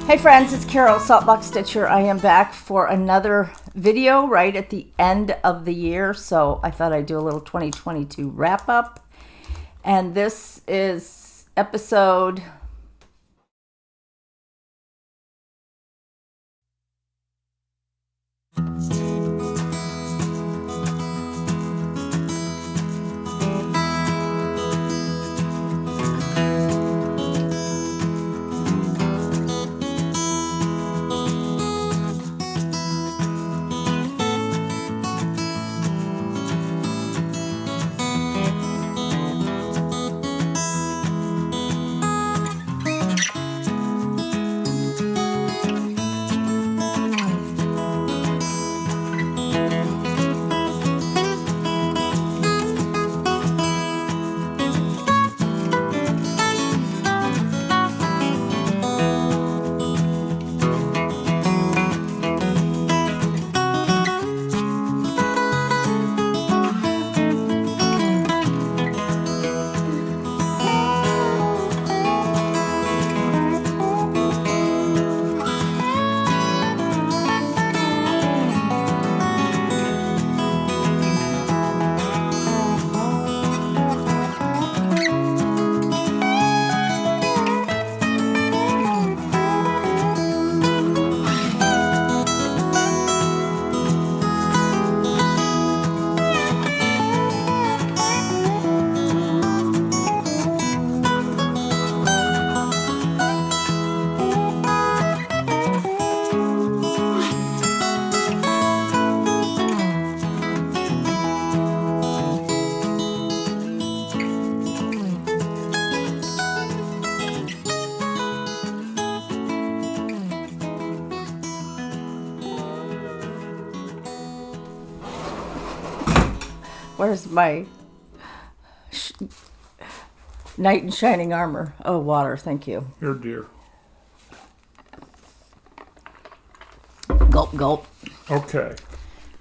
Hey friends, it's Carol, Saltbox Stitcher. I am back for another video right at the end of the year, so I thought I'd do a little 2022 wrap up. And this is episode... Where's my knight in shining armor? Oh, water, thank you. Here, dear. Gulp, gulp. Okay.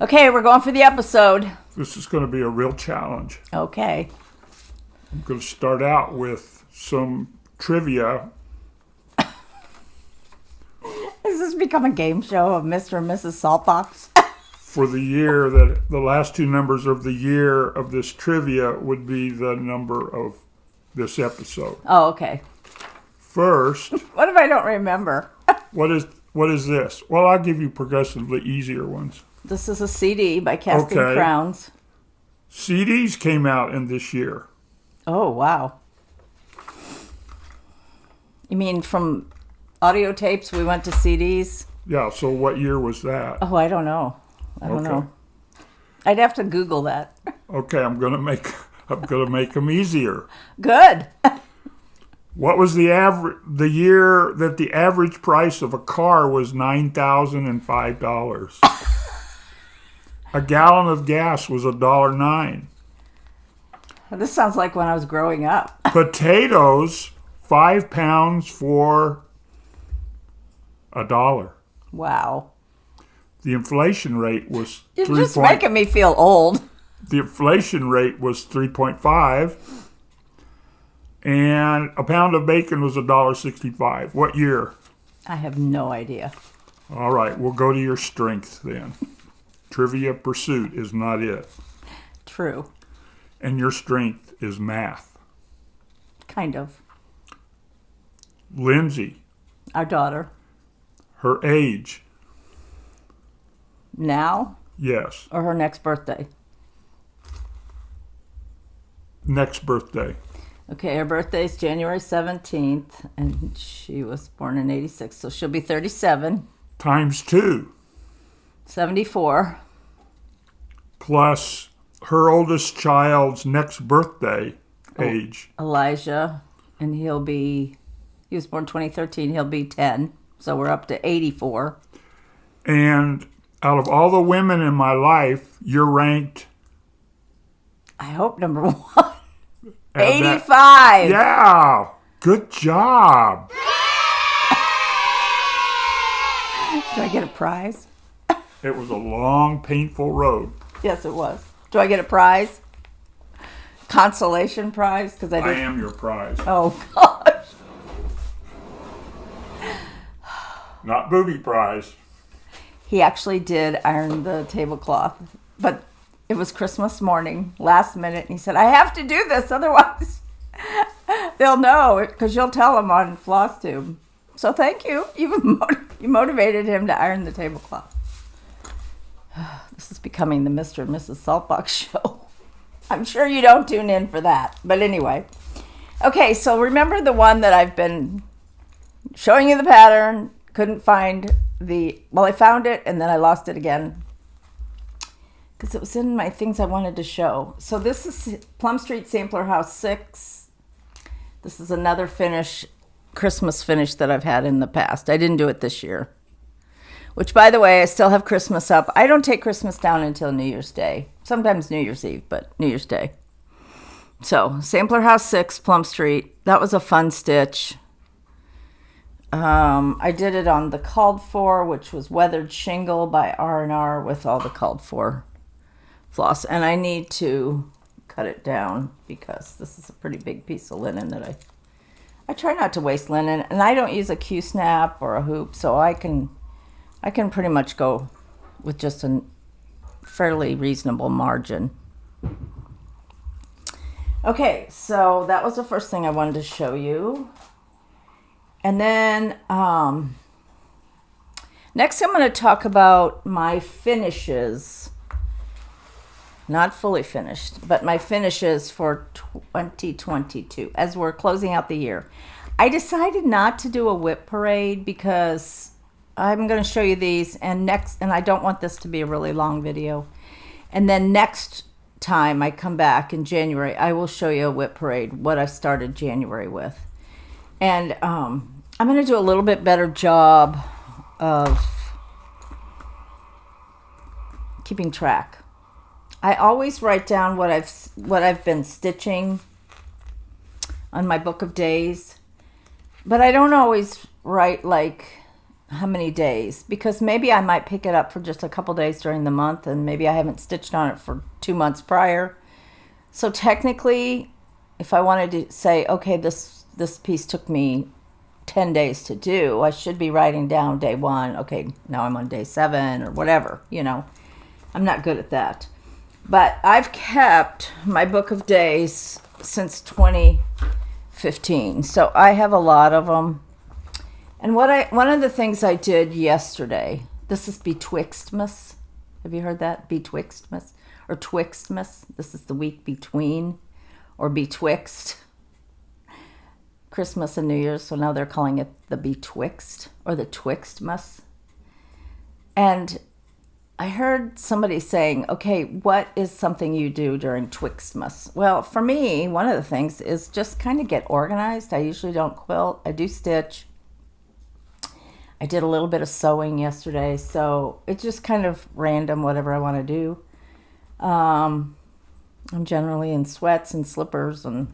Okay, we're going for the episode. This is going to be a real challenge. Okay. I'm going to start out with some trivia. Has this become a game show of Mr. and Mrs. Saltbox? For the year that the last two numbers of the year of this trivia would be the number of this episode. Oh, okay. First, What if I don't remember? what is this? Well, I'll give you progressively easier ones. This is a CD by Casting Okay. Crowns. CDs came out in this year. Oh, wow. You mean from audio tapes we went to CDs? Yeah, so what year was that? Oh, I don't know. I don't Okay. know. I'd have to Google that. Okay, I'm going to make them easier. Good. What was the year that the average price of a car was $9,005? A gallon of gas was $1.09. This sounds like when I was growing up. Potatoes, 5 pounds for $1. Wow. The inflation rate was You're just making me feel old. The inflation rate was 3.5, and a pound of bacon was $1.65. What year? I have no idea. All right, we'll go to your strength then. Trivia Pursuit is not it. True. And your strength is math. Kind of. Lindsay, Our daughter. her age. Now Yes. or her next birthday? Next birthday. Okay, her birthday is January 17th, and she was born in 86, so she'll be 37. Times 2. 74. Plus her oldest child's next birthday age. Elijah, and he was born 2013, he'll be 10, so we're up to 84. And out of all the women in my life, you're ranked... I hope number one. at 85. Yeah. Good job. Do I get a prize? It was a long, painful road. Yes, it was. Do I get a prize? Consolation prize? Because I am your prize. Oh, gosh. Not booby prize. He actually did iron the tablecloth, but it was Christmas morning, last minute, and he said, I have to do this, otherwise they'll know, because you'll tell them on FlossTube. So thank you. You motivated him to iron the tablecloth. This is becoming the Mr. and Mrs. Saltbox show. I'm sure you don't tune in for that. But anyway. Okay, so remember the one that I've been showing you the pattern, couldn't find I found it and then I lost it again because it was in my things I wanted to show. So this is Plum Street Sampler House 6. This is another Christmas finish that I've had in the past. I didn't do it this year. Which, by the way, I still have Christmas up. I don't take Christmas down until New Year's Day. Sometimes New Year's Eve, but New Year's Day. So, Sampler House 6, Plum Street. That was a fun stitch. I did it on the called for, which was Weathered Shingle by R&R with all the called for floss. And I need to cut it down because this is a pretty big piece of linen that I try not to waste linen. And I don't use a Q-snap or a hoop, so I can pretty much go with just a fairly reasonable margin. Okay, so that was the first thing I wanted to show you. And then next I'm going to talk about my finishes. Not fully finished, but my finishes for 2022 as we're closing out the year. I decided not to do a whip parade because I'm going to show you these and I don't want this to be a really long video. And then next time I come back in January, I will show you a whip parade, what I started January with. And I'm going to do a little bit better job of keeping track. I always write down what I've been stitching on my book of days, but I don't always write like how many days, because maybe I might pick it up for just a couple days during the month and maybe I haven't stitched on it for 2 months prior. So technically, if I wanted to say, okay, this piece took me 10 days to do, I should be writing down day 1. Okay, now I'm on day 7 or whatever, you know. I'm not good at that. But I've kept my book of days since 2015. So I have a lot of them. And one of the things I did yesterday, this is Betwixtmas. Have you heard that? Betwixtmas or Twixtmas. This is the week between or betwixt Christmas and New Year's. So now they're calling it the Betwixt or the Twixtmas. And I heard somebody saying, okay, what is something you do during Twixtmas? Well, for me, one of the things is just kind of get organized. I usually don't quilt. I do stitch. I did a little bit of sewing yesterday, so it's just kind of random, whatever I want to do. I'm generally in sweats and slippers and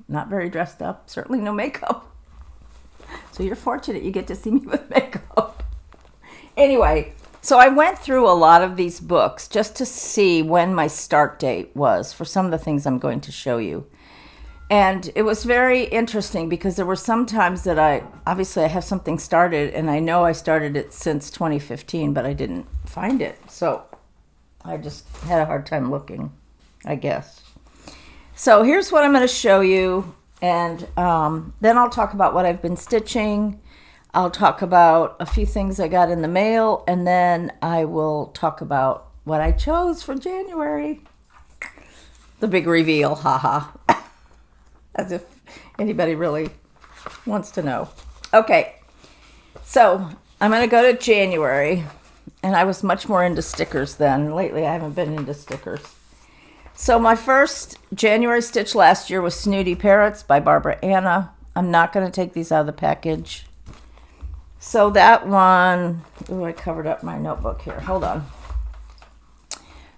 not very dressed up. Certainly no makeup. So you're fortunate you get to see me with makeup. Anyway, so I went through a lot of these books just to see when my start date was for some of the things I'm going to show you. And it was very interesting because there were some times that I have something started and I know I started it since 2015, but I didn't find it. So I just had a hard time looking, I guess. So here's what I'm going to show you. And then I'll talk about what I've been stitching. I'll talk about a few things I got in the mail. And then I will talk about what I chose for January. The big reveal, haha. As if anybody really wants to know. Okay, so I'm going to go to January, and I was much more into stickers then. Lately, I haven't been into stickers. So my first January stitch last year was Snooty Parrots by Barbara Anna. I'm not going to take these out of the package. So that one, I covered up my notebook here. Hold on.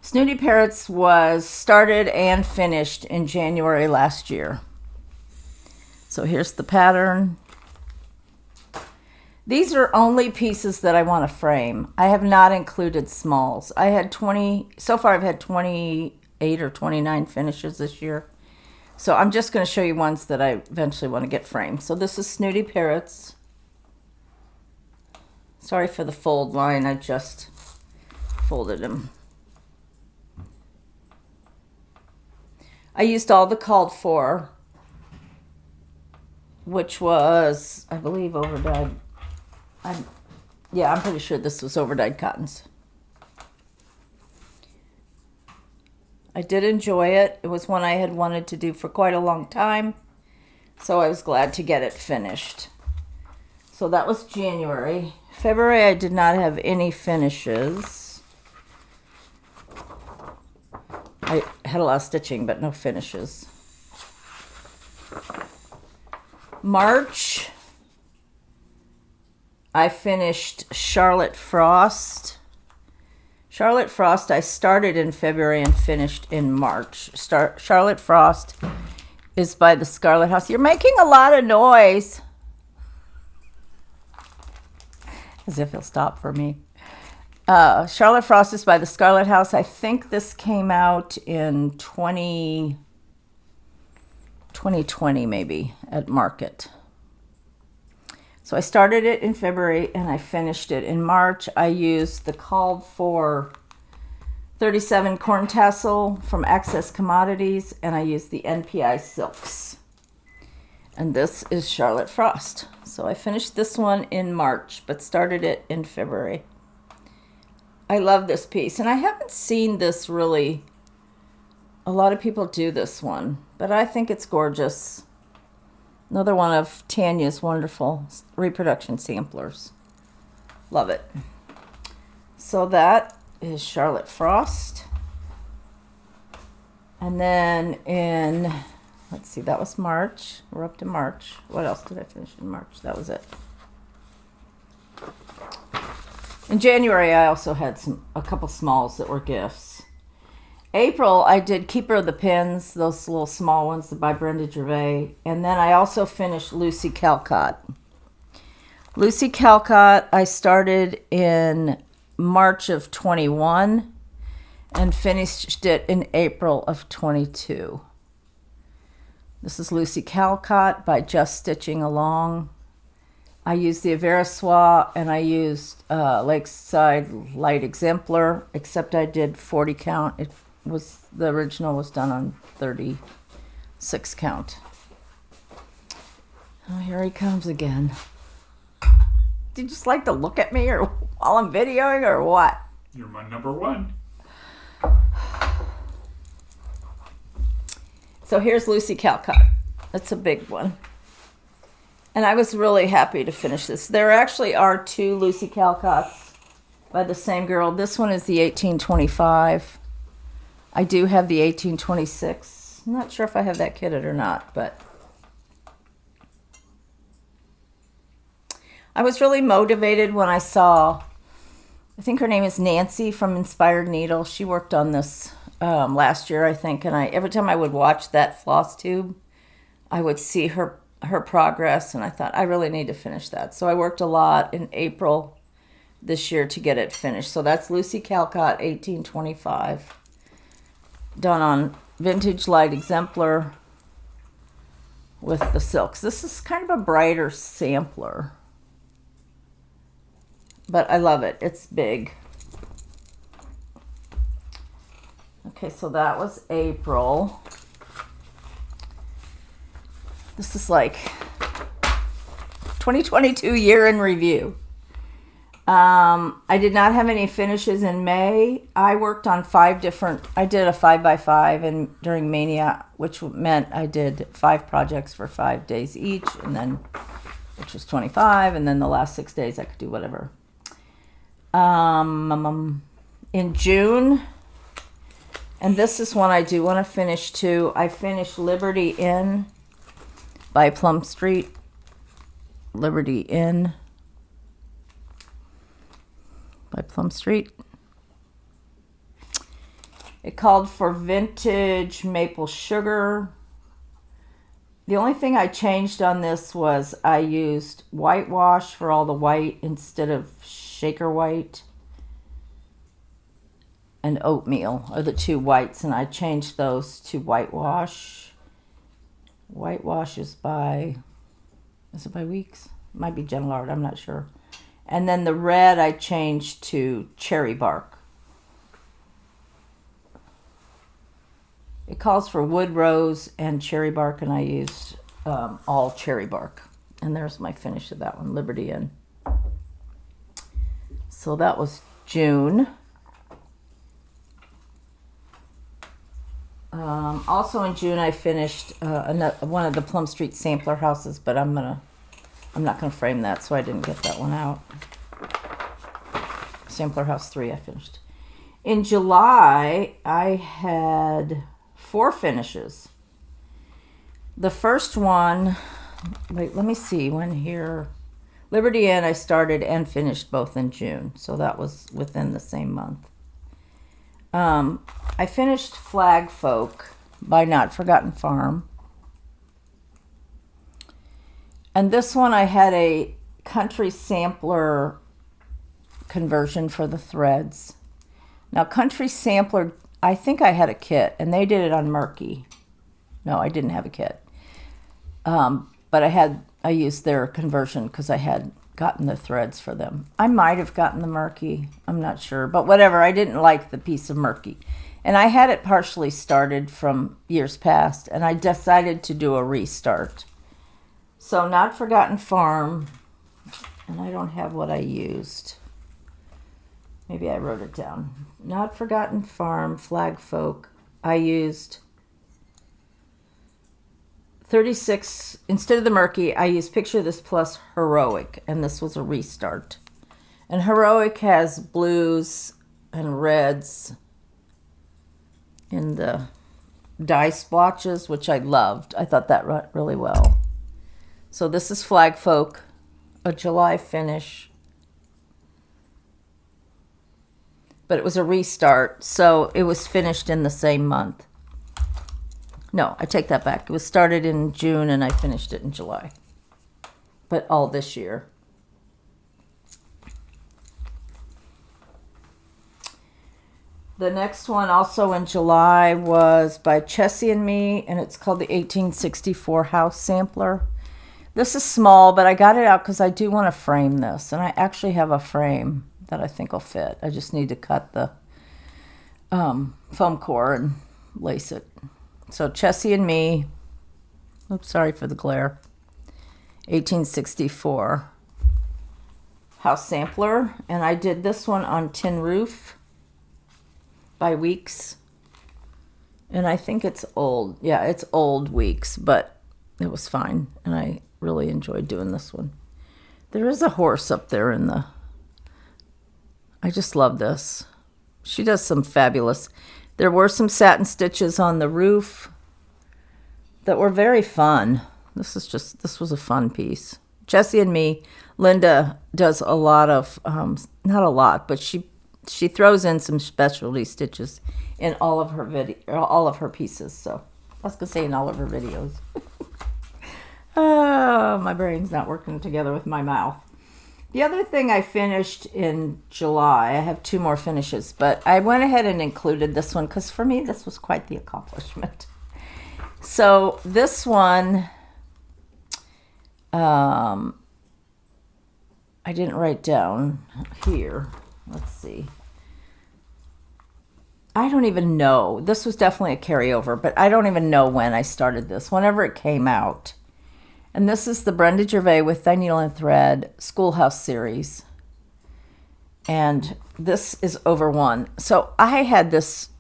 Snooty Parrots was started and finished in January last year. So here's the pattern. These are only pieces that I want to frame. I have not included smalls. I had 20, so far I've had 28 or 29 finishes this year. So I'm just going to show you ones that I eventually want to get framed. So this is Snooty Parrots. Sorry for the fold line, I just folded them. I used all the called for, which was, I believe, overdyed. I'm pretty sure this was overdyed cottons. I did enjoy it. It was one I had wanted to do for quite a long time, so I was glad to get it finished. So that was January. February, I did not have any finishes. I had a lot of stitching, but no finishes. March, I finished Charlotte Frost. Charlotte Frost, I started in February and finished in March. Charlotte Frost is by the Scarlet House. You're making a lot of noise. As if he'll stop for me. Charlotte Frost is by the Scarlet House. I think this came out in 2020 maybe at Market. So I started it in February and I finished it in March. I used the called for 37 corn tassel from Access Commodities, and I used the NPI silks. And this is Charlotte Frost. So I finished this one in March, but started it in February. I love this piece, and I haven't seen this really. A lot of people do this one, but I think it's gorgeous. Another one of Tanya's wonderful reproduction samplers. Love it. So that is Charlotte Frost. And then in, let's see, that was March. We're up to March. What else did I finish in March? That was it. In January, I also had a couple smalls that were gifts. April, I did Keeper of the Pins, those little small ones by Brenda Gervais. And then I also finished Lucy Calcott. Lucy Calcott, I started in March of 21 and finished it in April of 22. This is Lucy Calcott by Just Stitching Along. I used the Averissois and I used Lakeside Light Exemplar, except I did 40 count. The original was done on 36 count. Oh, here he comes again. Do you just like to look at me or while I'm videoing or what? You're my number one. So here's Lucy Calcott. That's a big one. And I was really happy to finish this. There actually are two Lucy Calcotts by the same girl. This one is the 1825. I do have the 1826. I'm not sure if I have that kitted or not, but I was really motivated when I saw, I think her name is Nancy from Inspired Needle. She worked on this last year, I think, and every time I would watch that floss tube, I would see her progress, and I thought, I really need to finish that. So I worked a lot in April this year to get it finished. So that's Lucy Calcott 1825, done on Vintage Light Exemplar with the silks. This is kind of a brighter sampler, but I love it. It's big. Okay, so that was April. This is like 2022 year in review. I did not have any finishes in May. I worked on I did a 5x5 and during Mania, which meant I did 5 projects for 5 days each, and then, which was 25, and then the last 6 days I could do whatever. In June, and this is one I do want to finish too, I finished Liberty Inn by Plum Street. Liberty Inn by Plum Street. It called for vintage maple sugar. The only thing I changed on this was I used whitewash for all the white instead of shaker white, and oatmeal are the two whites, and I changed those to whitewash. Whitewash is it by Weeks? Might be Gentle Art, I'm not sure. And then the red I changed to cherry bark. It calls for wood rose and cherry bark, and I used all cherry bark. And there's my finish of that one, Liberty Inn. So that was June. Also in June, I finished one of the Plum Street sampler houses, but I'm not gonna frame that, so I didn't get that one out. Sampler house 3 I finished. In July, I had 4 finishes. The first one, wait, let me see when here. Liberty Inn I started and finished both in June, so that was within the same month. I finished Flag Folk by Not Forgotten Farm. And this one I had a country sampler conversion for the threads. Now country sampler, I think I had a kit, and they did it on Murky. No, I didn't have a kit. But I used their conversion because I had gotten the threads for them. I might have gotten the Murky, I'm not sure, but whatever. I didn't like the piece of Murky, and I had it partially started from years past, and I decided to do a restart. So Not Forgotten Farm, and I don't have what I used. Maybe I wrote it down. Not Forgotten Farm, Flag Folk. I used 36, instead of the Murky, I used Picture This plus Heroic, and this was a restart. And Heroic has blues and reds in the dye splotches, which I loved. I thought that went really well. So this is Flag Folk, a July finish. But it was a restart, so it was finished in the same month. No, I take that back. It was started in June and I finished it in July. But all this year. The next one, also in July, was by Chessie and Me, and it's called the 1864 House Sampler. This is small, but I got it out because I do want to frame this, and I actually have a frame that I think will fit. I just need to cut the foam core and lace it. So Chessie and Me, oops, sorry for the glare, 1864 House Sampler, and I did this one on Tin Roof by Weeks, and I think it's old. Yeah, it's old Weeks, but it was fine, and I really enjoyed doing this one. There is a horse up there in the... I just love this. She does some fabulous... There were some satin stitches on the roof that were very fun. This was a fun piece. Chessie and Me, Linda does a lot of, not a lot, but she throws in some specialty stitches in all of her pieces. So I was gonna say in all of her videos. My brain's not working together with my mouth. The other thing I finished in July, I have 2 more finishes, but I went ahead and included this one because for me this was quite the accomplishment. So this one, I didn't write down here. Let's see. I don't even know. This was definitely a carryover, but I don't even know when I started this, whenever it came out. And this is the Brenda Gervais with Thy Needle and Thread Schoolhouse series. And this is over 1. So I had this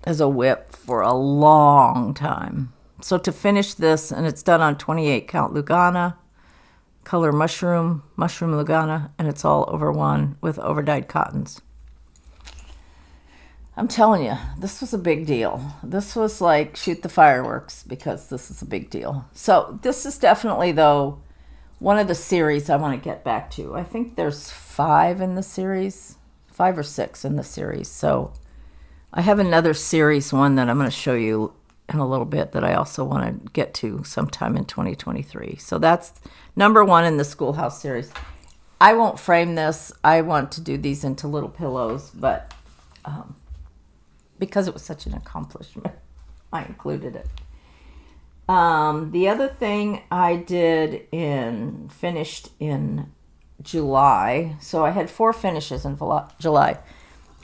as a whip for a long time. So to finish this, and it's done on 28 count Lugana, color mushroom Lugana, and it's all over 1 with overdyed cottons. I'm telling you, this was a big deal. This was like shoot the fireworks because this is a big deal. So this is definitely, though, one of the series I want to get back to. I think there's 5 in the series, 5 or 6 in the series. So I have another series one that I'm going to show you in a little bit that I also want to get to sometime in 2023. So that's number 1 in the Schoolhouse series. I won't frame this. I want to do these into little pillows, but... because it was such an accomplishment, I included it. The other thing I finished in July, so I had 4 finishes in July,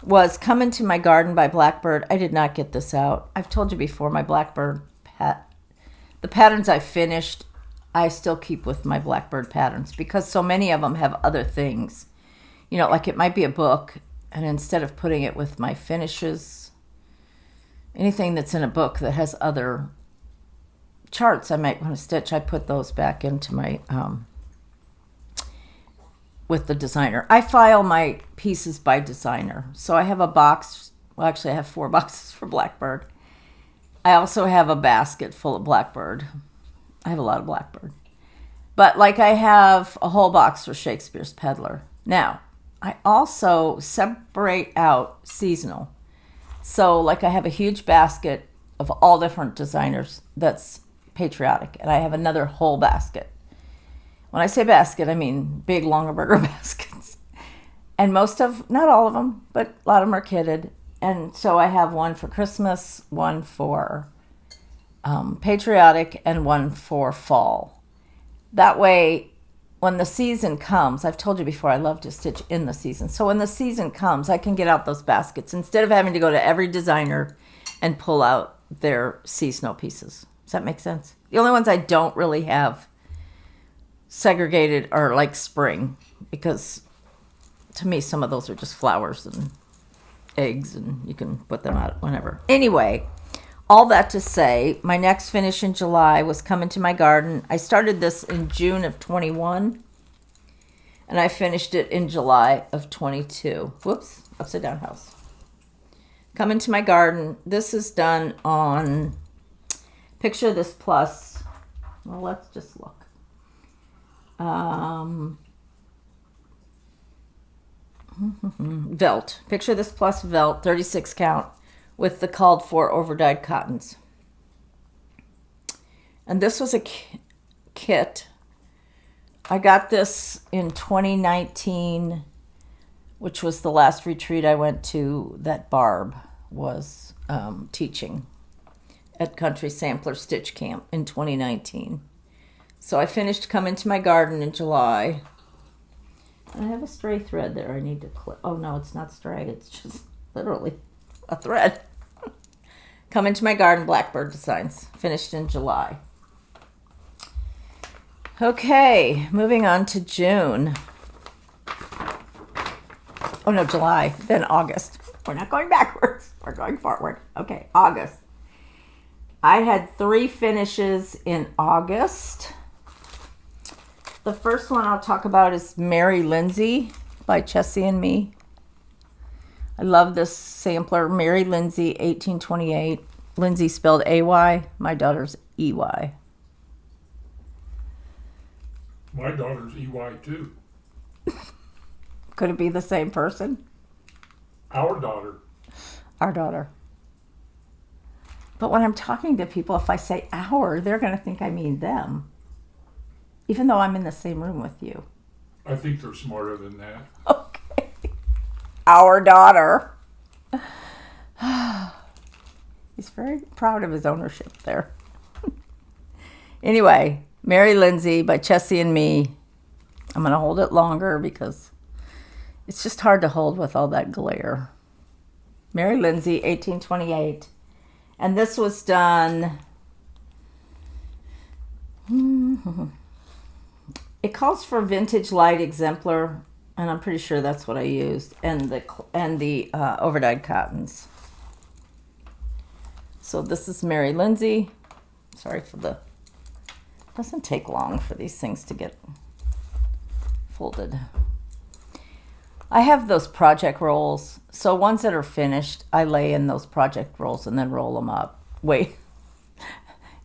was Come Into My Garden by Blackbird. I did not get this out. I've told you before, my Blackbird the patterns I finished, I still keep with my Blackbird patterns because so many of them have other things. You know, like it might be a book, and instead of putting it with my finishes, anything that's in a book that has other charts I might want to stitch, I put those back into my with the designer. I file my pieces by designer. So I have a box, well actually I have 4 boxes for Blackbird. I also have a basket full of Blackbird. I have a lot of Blackbird. But like I have a whole box for Shakespeare's Peddler. Now, I also separate out seasonal. So like I have a huge basket of all different designers that's patriotic, and I have another whole basket. When I say basket, I mean big Longaberger baskets. And not all of them, but a lot of them are kitted. And so I have one for Christmas, one for patriotic, and one for fall. That way, when the season comes, I've told you before, I love to stitch in the season. So when the season comes, I can get out those baskets instead of having to go to every designer and pull out their seasonal pieces. Does that make sense? The only ones I don't really have segregated are like spring, because to me some of those are just flowers and eggs, and you can put them out whenever. Anyway, all that to say, my next finish in July was Come Into My Garden. I started this in June of 21, and I finished it in July of 22. Whoops, upside down house. Come Into My Garden. This is done on Picture This Plus. Well, let's just look. Velt. Picture This Plus Velt, 36 count, with the called for overdyed cottons. And this was a kit. I got this in 2019, which was the last retreat I went to that Barb was teaching at Country Sampler Stitch Camp in 2019. So I finished Come Into My Garden in July. I have a stray thread there I need to clip. Oh no, it's not stray. It's just literally a thread. Come Into My Garden, Blackbird Designs. Finished in July. Okay, moving on to June. Oh no, July, then August. We're not going backwards. We're going forward. Okay, August. I had 3 finishes in August. The first one I'll talk about is Mary Lindsay by Chessie and Me. I love this sampler, Mary Lindsay, 1828. Lindsay spelled A-Y. My daughter's E-Y. My daughter's EY too. Could it be the same person? Our daughter. Our daughter. But when I'm talking to people, if I say our, they're going to think I mean them. Even though I'm in the same room with you. I think they're smarter than that. Okay. Our daughter. He's very proud of his ownership there. Anyway, Mary Lindsay by Chessie and Me. I'm going to hold it longer because it's just hard to hold with all that glare. Mary Lindsay, 1828. And this was done... It calls for vintage light exemplar, and I'm pretty sure that's what I used, and the overdyed cottons. So this is Mary Lindsay. Sorry for the... It doesn't take long for these things to get folded. I have those project rolls, so ones that are finished, I lay in those project rolls and then roll them up. Wait,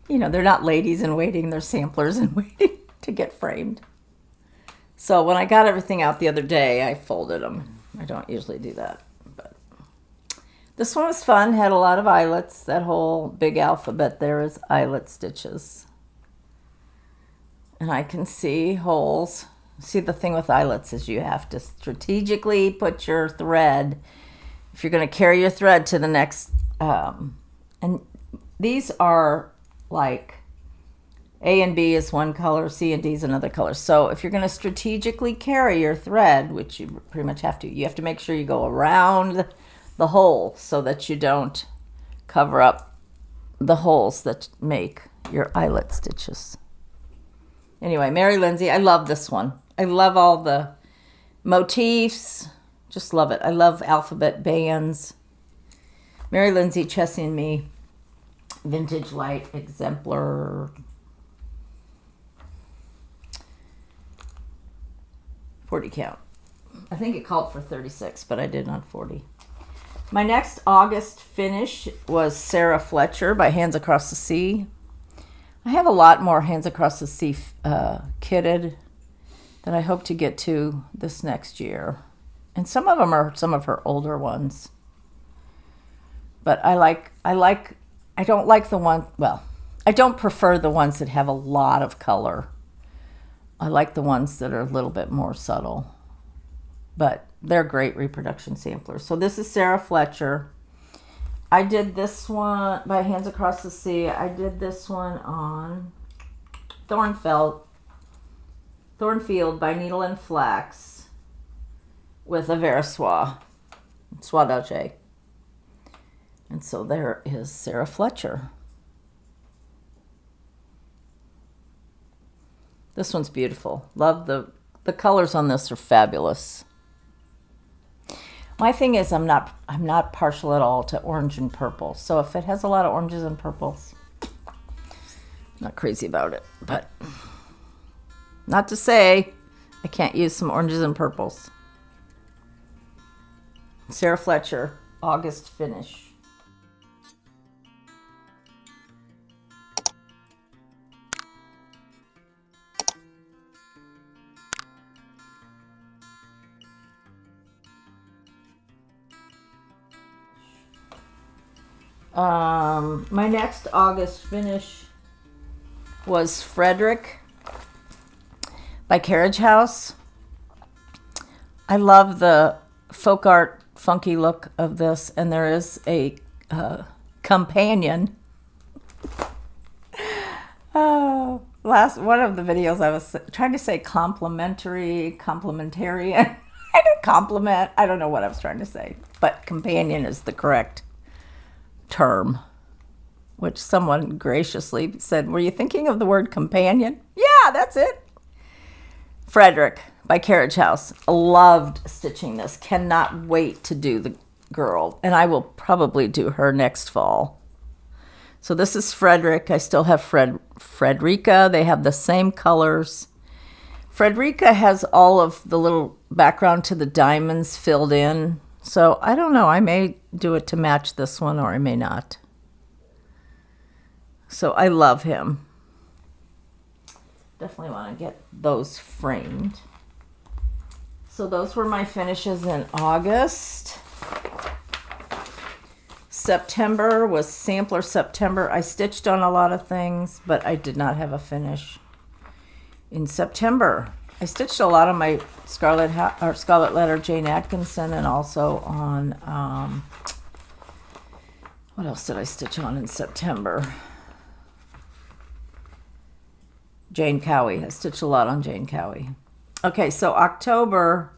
you know, they're not ladies in waiting, they're samplers in waiting to get framed. So when I got everything out the other day, I folded them. I don't usually do that, but this one was fun. Had a lot of eyelets. That whole big alphabet there is eyelet stitches, and I can see holes. See, the thing with eyelets is you have to strategically put your thread, if you're going to carry your thread to the next, and these are like A and B is one color, C and D is another color. So if you're going to strategically carry your thread, which you pretty much have to make sure you go around the hole so that you don't cover up the holes that make your eyelet stitches. Anyway, Mary Lindsay, I love this one. I love all the motifs. Just love it. I love alphabet bands. Mary Lindsay, Chessie and Me, Vintage Light, Exemplar, 40 count. I think it called for 36, but I did on 40. My next August finish was Sarah Fletcher by Hands Across the Sea. I have a lot more Hands Across the Sea kitted that I hope to get to this next year. And some of them are some of her older ones. But I don't like the one, well, I don't prefer the ones that have a lot of color. I like the ones that are a little bit more subtle. But they're great reproduction samplers. So this is Sarah Fletcher. I did this one by Hands Across the Sea. I did this one on Thornfield by Needle and Flax with a Versoix, Soie d'Argent. And so there is Sarah Fletcher. This one's beautiful. Love the colors on this are fabulous. My thing is I'm not partial at all to orange and purple. So if it has a lot of oranges and purples, I'm not crazy about it. But not to say I can't use some oranges and purples. Sarah Fletcher, August finish. My next August finish was Frederick by Carriage House. I love the folk art funky look of this, and there is a companion. Last one of the videos I was trying to say complementarian. I didn't compliment. I don't know what I was trying to say, but companion is the correct term, which someone graciously said, were you thinking of the word companion? Yeah, that's it. Frederick by Carriage House. Loved stitching this. Cannot wait to do the girl, and I will probably do her next fall. So this is Frederick. I still have Frederica. They have the same colors. Frederica has all of the little background to the diamonds filled in. So I don't know. I may do it to match this one, or I may not. So I love him. Definitely want to get those framed. So those were my finishes in August. September was Sampler September. I stitched on a lot of things, but I did not have a finish. In September, I stitched a lot of my Scarlet Letter Jane Atkinson, and also on, what else did I stitch on in September? Jane Cowie. I stitched a lot on Jane Cowie. Okay, so October,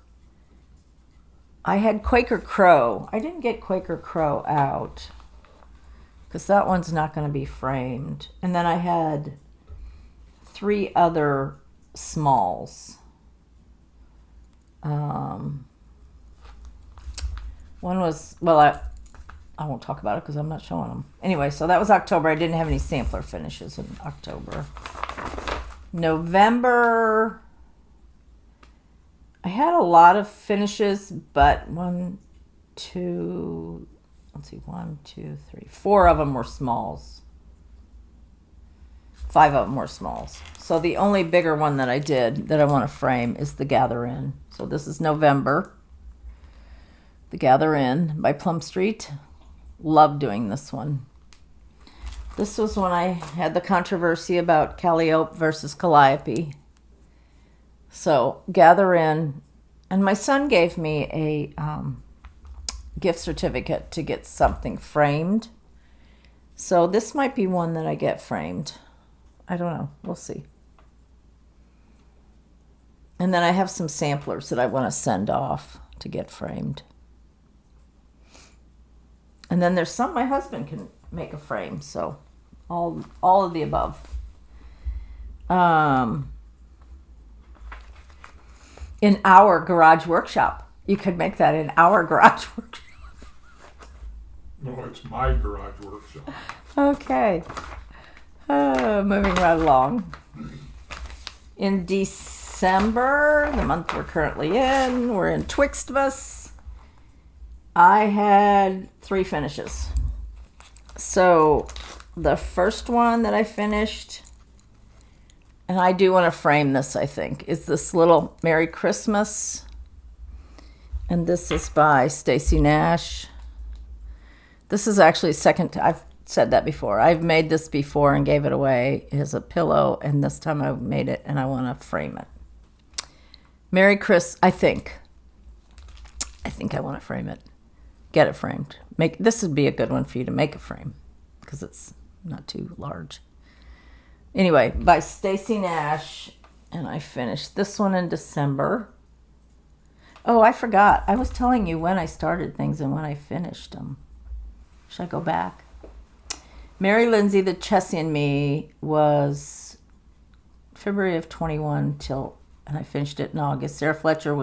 I had Quaker Crow. I didn't get Quaker Crow out because that one's not going to be framed. And then I had 3 other smalls. One was, well, I won't talk about it because I'm not showing them. Anyway, so that was October. I didn't have any sampler finishes in October. November, I had a lot of finishes, but 4 of them were smalls. 5 of them were smalls. So the only bigger one that I did that I want to frame is the Gather In. So this is November. The Gather In by Plum Street. Love doing this one. This was when I had the controversy about Calliope versus Calliope. So Gather In. And my son gave me a gift certificate to get something framed. So this might be one that I get framed. I don't know. We'll see. And then I have some samplers that I want to send off to get framed. And then there's some my husband can make a frame, so all of the above. In our garage workshop. You could make that in our garage workshop. No, it's my garage workshop. Okay. Moving right along. In December, the month we're currently in, we're in Twixtmas. I had 3 finishes. So the first one that I finished, and I do want to frame this, I think, is this little Merry Christmas. And this is by Stacy Nash. This is actually I've said that before. I've made this before and gave it away as a pillow, and this time I made it and I want to frame it. Merry Christmas, I think I want to frame it. Get it framed. This would be a good one for you to make a frame because it's not too large. Anyway, by Stacy Nash, and I finished this one in December. Oh, I forgot. I was telling you when I started things and when I finished them. Should I go back? Mary Lindsay, the Chessie and Me was February of 21 and I finished it in August. Sarah Fletcher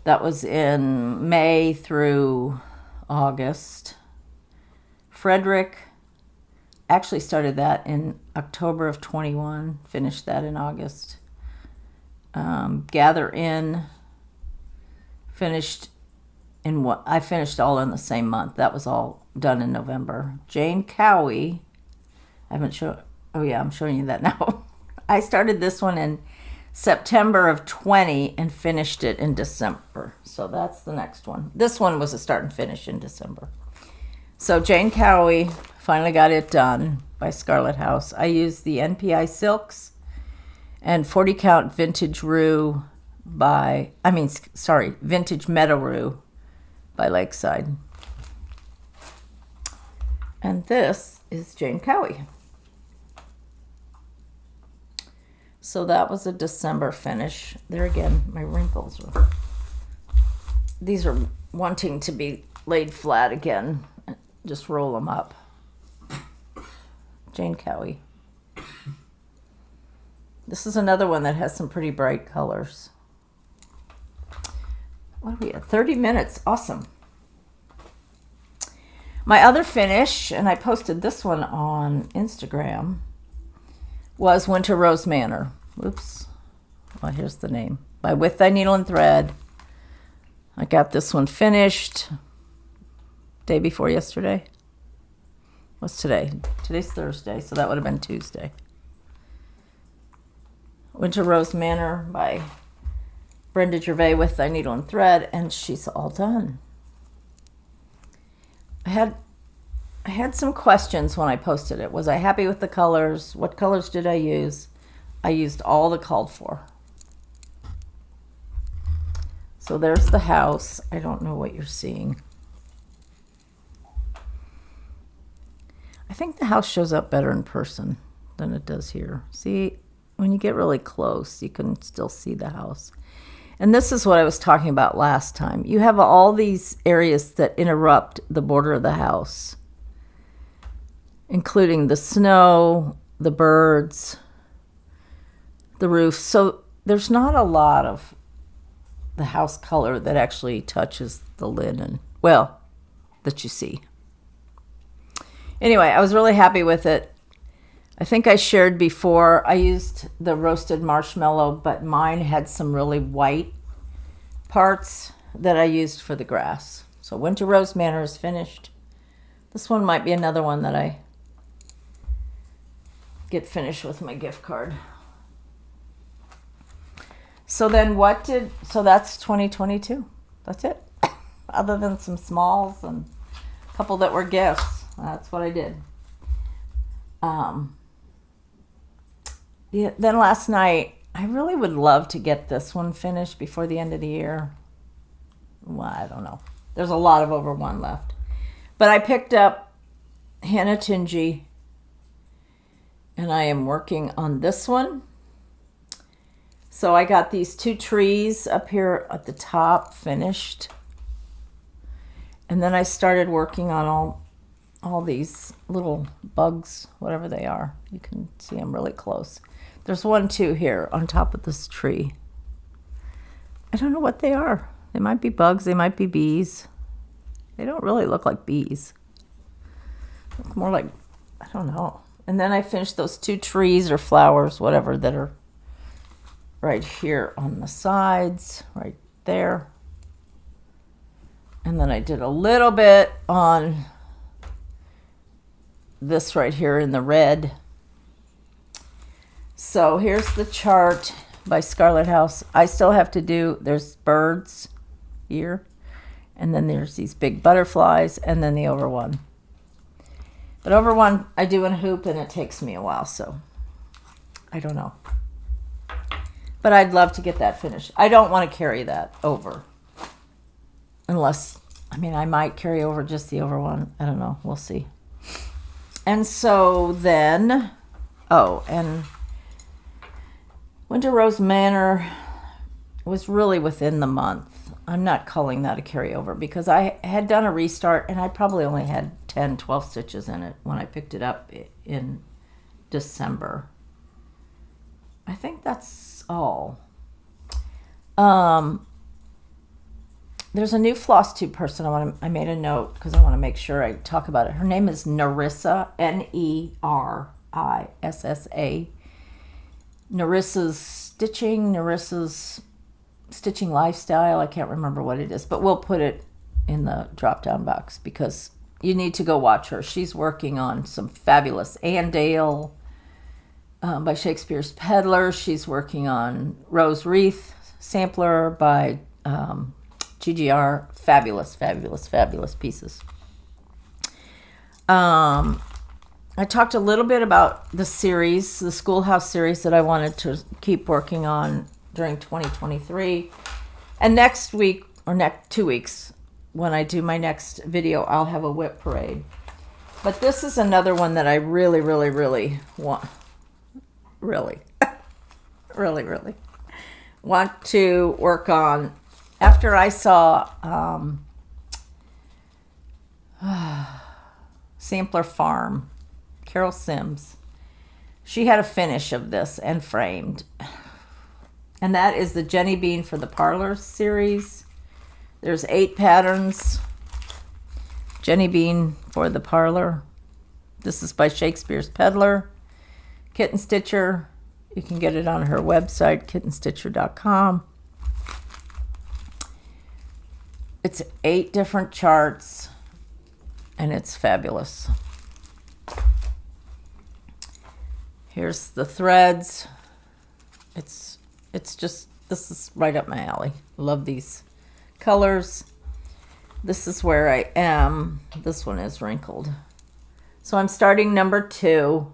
that was in May through August. Frederick actually started that in October of 21, finished that in August. Gather In, finished I finished all in the same month. That was all done in November. Jane Cowie, I'm showing you that now. I started this one in September of 20 and finished it in December. So that's the next one. This one was a start and finish in December. So Jane Cowie, finally got it done by Scarlet House. I used the NPI Silks and 40 count Vintage Vintage Meadow Rue by Lakeside. And this is Jane Cowie. So that was a December finish. There again, my wrinkles these are wanting to be laid flat again. Just roll them up. Jane Cowie. This is another one that has some pretty bright colors. What are we at? 30 minutes. Awesome. My other finish, and I posted this one on Instagram, was Winter Rose Manor. Oops. Well, here's the name. By With Thy Needle and Thread. I got this one finished day before yesterday. What's today? Today's Thursday, so that would have been Tuesday. Winter Rose Manor by Brenda Gervais with Thy Needle and Thread, and she's all done. I had some questions when I posted it. Was I happy with the colors? What colors did I use? I used all the called for. So there's the house. I don't know what you're seeing. I think the house shows up better in person than it does here. See, when you get really close, you can still see the house. And this is what I was talking about last time. You have all these areas that interrupt the border of the house, including the snow, the birds, the roof. So there's not a lot of the house color that actually touches the linen, well, that you see. Anyway, I was really happy with it. I think I shared before, I used the roasted marshmallow, but mine had some really white parts that I used for the grass. So Winter Rose Manor is finished. This one might be another one that I get finished with my gift card. So then so that's 2022. That's it. Other than some smalls and a couple that were gifts. That's what I did. Then last night, I really would love to get this one finished before the end of the year. Well, I don't know. There's a lot of over one left. But I picked up Hannah Tingy And I am working on this one. So I got these 2 trees up here at the top finished. And then I started working on all these little bugs, whatever they are. You can see them really close. There's 1 too here on top of this tree. I don't know what they are. They might be bugs, they might be bees. They don't really look like bees. Look more like, I don't know. And then I finished those 2 trees or flowers, whatever, that are right here on the sides, right there. And then I did a little bit on this right here in the red. So here's the chart by Scarlet House. I still have to do, there's birds here, and then there's these big butterflies, and then the over one. But over one I do in a hoop, and it takes me a while, so I don't know. But I'd love to get that finished. I don't want to carry that over. Unless, I mean, I might carry over just the over one. I don't know. We'll see. And so then, oh, and Winter Rose Manor was really within the month. I'm not calling that a carryover because I had done a restart and I probably only had 10, 12 stitches in it when I picked it up in December. I think that's all. There's a new floss tube person. I made a note because I want to make sure I talk about it. Her name is Nerissa, Nerissa. Nerissa's Stitching Lifestyle. I can't remember what it is, but we'll put it in the drop-down box because you need to go watch her. She's working on some fabulous Andale by Shakespeare's Peddler. She's working on Rose Wreath Sampler by GGR. Fabulous, fabulous, fabulous pieces. I talked a little bit about the series, the Schoolhouse series that I wanted to keep working on during 2023. And next week, or next 2 weeks, when I do my next video, I'll have a whip parade. But this is another one that I really, really, really want. Really, really want to work on. After I saw Sampler Farm, Carol Sims, she had a finish of this and framed. And that is the Jenny Bean for the Parlor series. There's 8 patterns. Jenny Bean for the Parlor. This is by Shakespeare's Peddler. Kitten Stitcher. You can get it on her website, kittenstitcher.com. It's 8 different charts, and it's fabulous. Here's the threads. It's just, this is right up my alley. Love these colors. This is where I am. This one is wrinkled. So I'm starting number 2.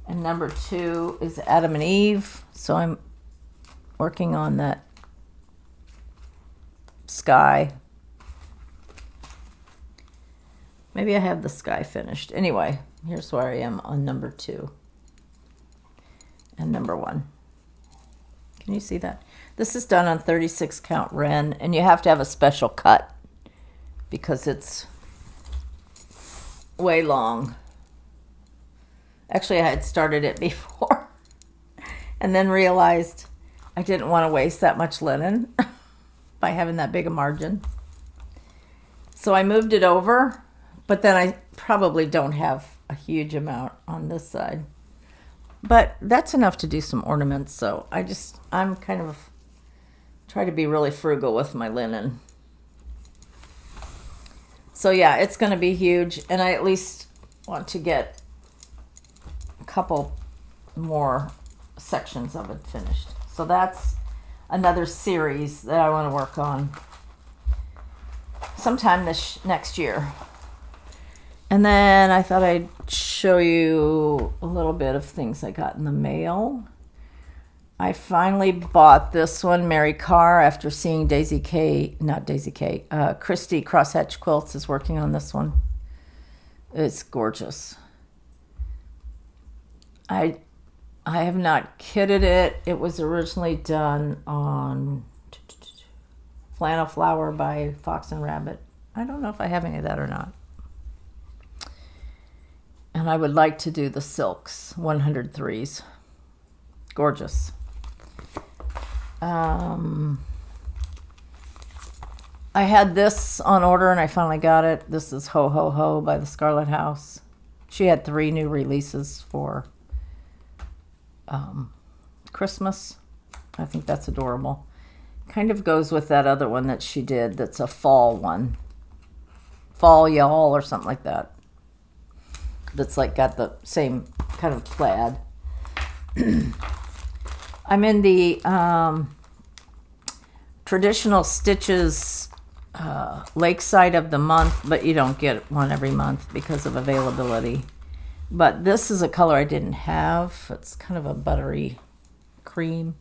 And number 2 is Adam and Eve. So I'm working on that sky. Maybe I have the sky finished. Anyway, here's where I am on number 2 and number 1. Can you see that? This is done on 36 count Ren, and you have to have a special cut because it's way long. Actually, I had started it before and then realized I didn't want to waste that much linen by having that big a margin. So I moved it over, but then I probably don't have a huge amount on this side. But that's enough to do some ornaments, so I'm kind of try to be really frugal with my linen. So yeah, it's going to be huge, and I at least want to get a couple more sections of it finished. So that's another series that I want to work on sometime this next year. And then I thought I'd show you a little bit of things I got in the mail. I finally bought this one, Mary Carr, after seeing Christy Crosshatch Quilts is working on this one. It's gorgeous. I have not kitted it. It was originally done on Flannel Flower by Fox and Rabbit. I don't know if I have any of that or not. And I would like to do the silks, 103s. Gorgeous. I had this on order and I finally got it. This is Ho Ho Ho by the Scarlet House. She had 3 new releases for Christmas. I think that's adorable. Kind of goes with that other one that she did that's a fall one. Fall Y'all or something like that. That's like got the same kind of plaid. I'm in the traditional stitches Lakeside of the month, but you don't get one every month because of availability. But this is a color I didn't have. It's kind of a buttery cream.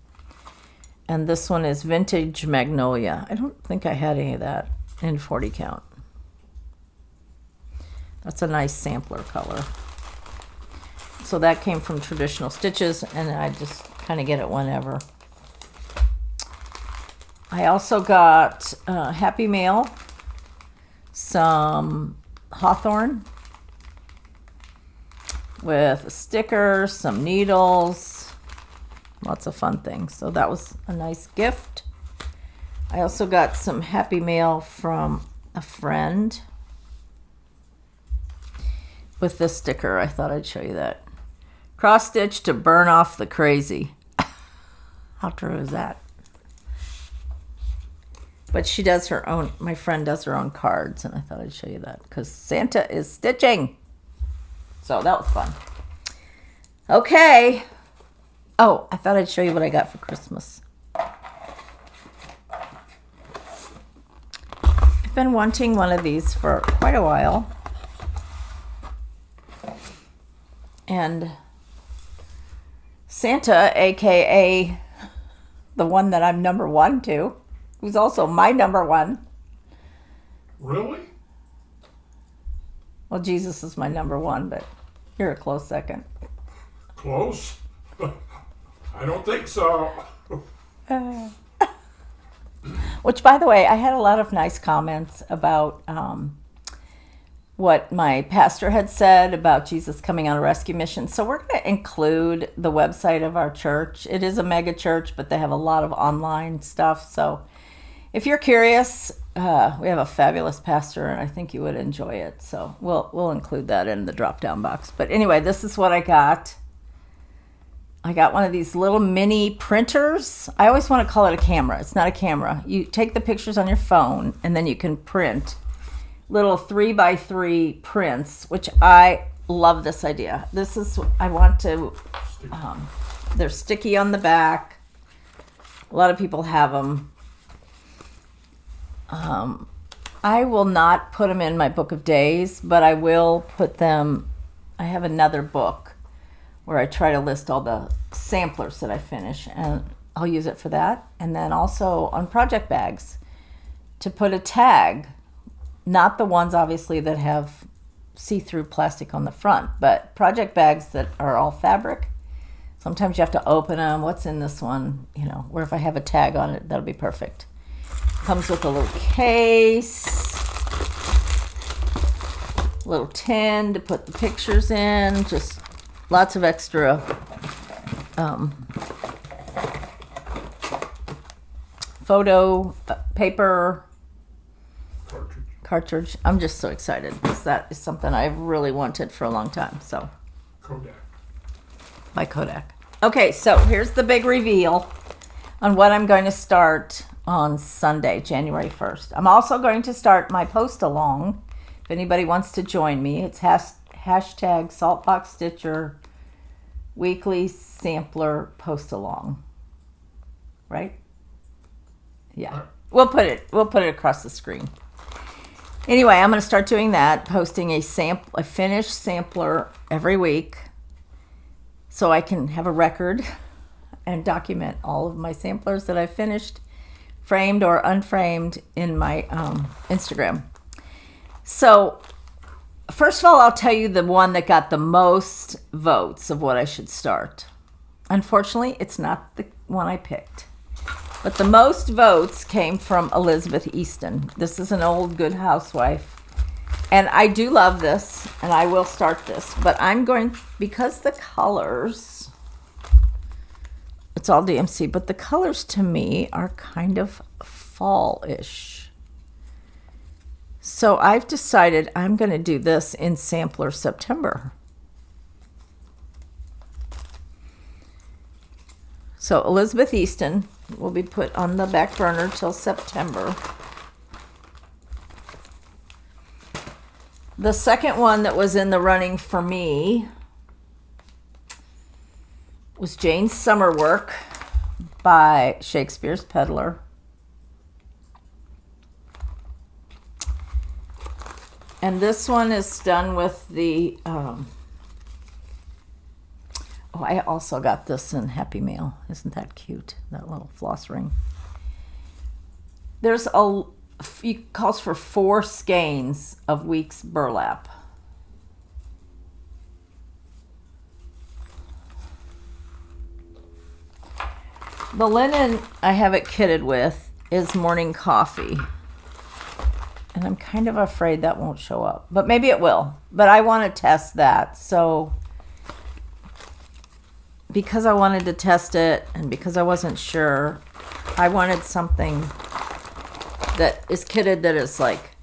And this one is Vintage Magnolia. I don't think I had any of that in 40 count. That's a nice sampler color. So that came from Traditional Stitches, and I just kind of get it whenever. I also got Happy Mail, some Hawthorne with stickers, some needles, lots of fun things. So that was a nice gift. I also got some Happy Mail from a friend with this sticker. I thought I'd show you that. Cross stitch to burn off the crazy. How true is that? But she does her own, my friend does her own cards, and I thought I'd show you that because Santa is stitching. So that was fun. Okay. Oh, I thought I'd show you what I got for Christmas. I've been wanting one of these for quite a while. And Santa, aka the one that I'm number 1 to, who's also my number 1. Really? Well, Jesus is my number 1, but you're a close second. Close? I don't think so. Which, by the way, I had a lot of nice comments about what my pastor had said about Jesus coming on a rescue mission. So we're going to include the website of our church. It is a mega church, but they have a lot of online stuff. So if you're curious, we have a fabulous pastor, and I think you would enjoy it. So we'll include that in the drop-down box. But anyway, this is what I got. I got one of these little mini printers. I always want to call it a camera. It's not a camera. You take the pictures on your phone, and then you can print little 3x3 prints, which I love this idea. This is, I want to, they're sticky on the back. A lot of people have them. I will not put them in my book of days, but I will put them, I have another book where I try to list all the samplers that I finish, and I'll use it for that. And then also on project bags to put a tag, not the ones obviously that have see-through plastic on the front, but project bags that are all fabric. Sometimes you have to open them. What's in this one? You know, where if I have a tag on it, that'll be perfect. Comes with a little case, little tin to put the pictures in, just lots of extra photo paper, cartridge. I'm just so excited because that is something I've really wanted for a long time. So Kodak. by Kodak. Okay, so here's the big reveal on what I'm going to start on Sunday, January 1st. I'm also going to start my post along. If anybody wants to join me, it's hashtag Saltbox Stitcher weekly sampler post along. Right? Yeah. We'll put it across the screen. Anyway, I'm going to start doing that, posting a finished sampler every week so I can have a record and document all of my samplers that I've finished, framed or unframed, in my Instagram. So first of all, I'll tell you the one that got the most votes of what I should start. Unfortunately, it's not the one I picked. But the most votes came from Elizabeth Easton. This is an old good housewife. And I do love this, and I will start this. But I'm going, because the colors, it's all DMC, but the colors to me are kind of fall-ish. So I've decided I'm going to do this in Sampler September. So Elizabeth Easton will be put on the back burner till September. The second one that was in the running for me was Jane's Summer Work by Shakespeare's Peddler. And this one is done with the, I also got this in Happy Mail. Isn't that cute? That little floss ring. There's it calls for 4 skeins of week's burlap. The linen I have it kitted with is Morning Coffee. And I'm kind of afraid that won't show up. But maybe it will. But I want to test that. So because I wanted to test it and because I wasn't sure, I wanted something that is kitted that is like.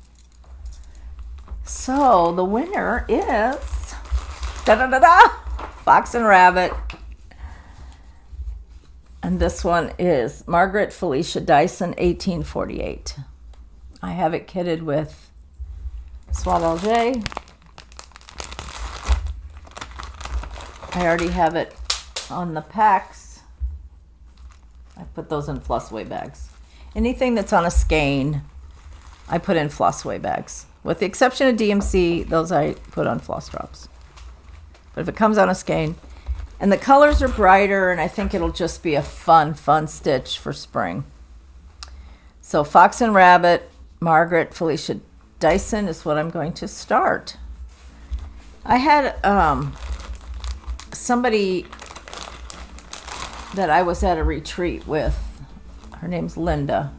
So the winner is Fox and Rabbit. And this one is Margaret Felicia Dyson, 1848. I have it kitted with Swaddle. I already have it on the packs. I put those in flossaway bags. Anything that's on a skein, I put in flossaway bags. With the exception of DMC, those I put on floss drops. But if it comes on a skein, and the colors are brighter, and I think it'll just be a fun stitch for spring. So Fox and Rabbit, Margaret Felicia Dyson is what I'm going to start. I had somebody that I was at a retreat with. Her name's Linda.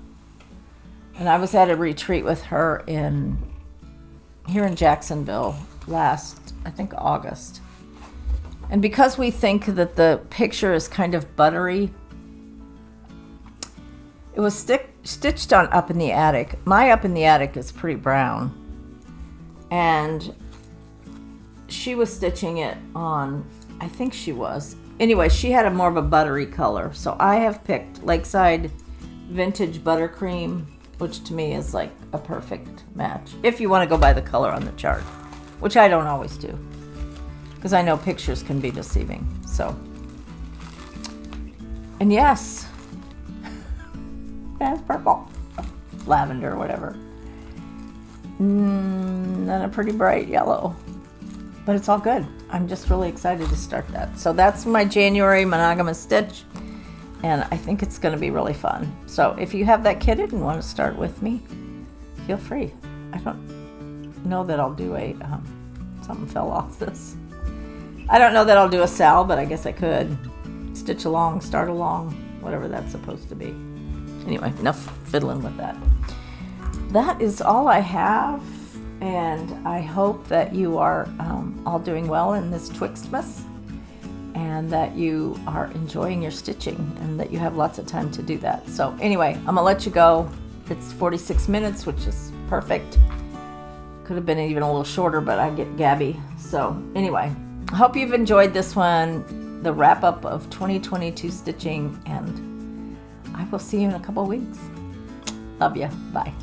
And I was at a retreat with her here in Jacksonville last, I think, August. And because we think that the picture is kind of buttery, it was stitched on Up in the Attic. My Up in the Attic is pretty brown. And she was stitching it on, I think she was. Anyway, she had a more of a buttery color. So I have picked Lakeside Vintage Buttercream, which to me is like a perfect match. If you want to go by the color on the chart, which I don't always do. Because I know pictures can be deceiving. So, and yes, that's purple, lavender, whatever. And a pretty bright yellow. But it's all good. I'm just really excited to start that. So that's my January Monogamous Stitch. And I think it's going to be really fun. So if you have that kitted and want to start with me, feel free. I don't know that I'll do a, something fell off this. I don't know that I'll do a Sal, but I guess I could. Stitch along, start along, whatever that's supposed to be. Anyway, enough fiddling with that. That is all I have. And I hope that you are all doing well in this Twixtmas, and that you are enjoying your stitching, and that you have lots of time to do that. So anyway, I'm gonna let you go. It's 46 minutes, which is perfect. Could have been even a little shorter, but I get gabby. So anyway, I hope you've enjoyed this one, the wrap up of 2022 stitching, and I will see you in a couple of weeks. Love ya. Bye.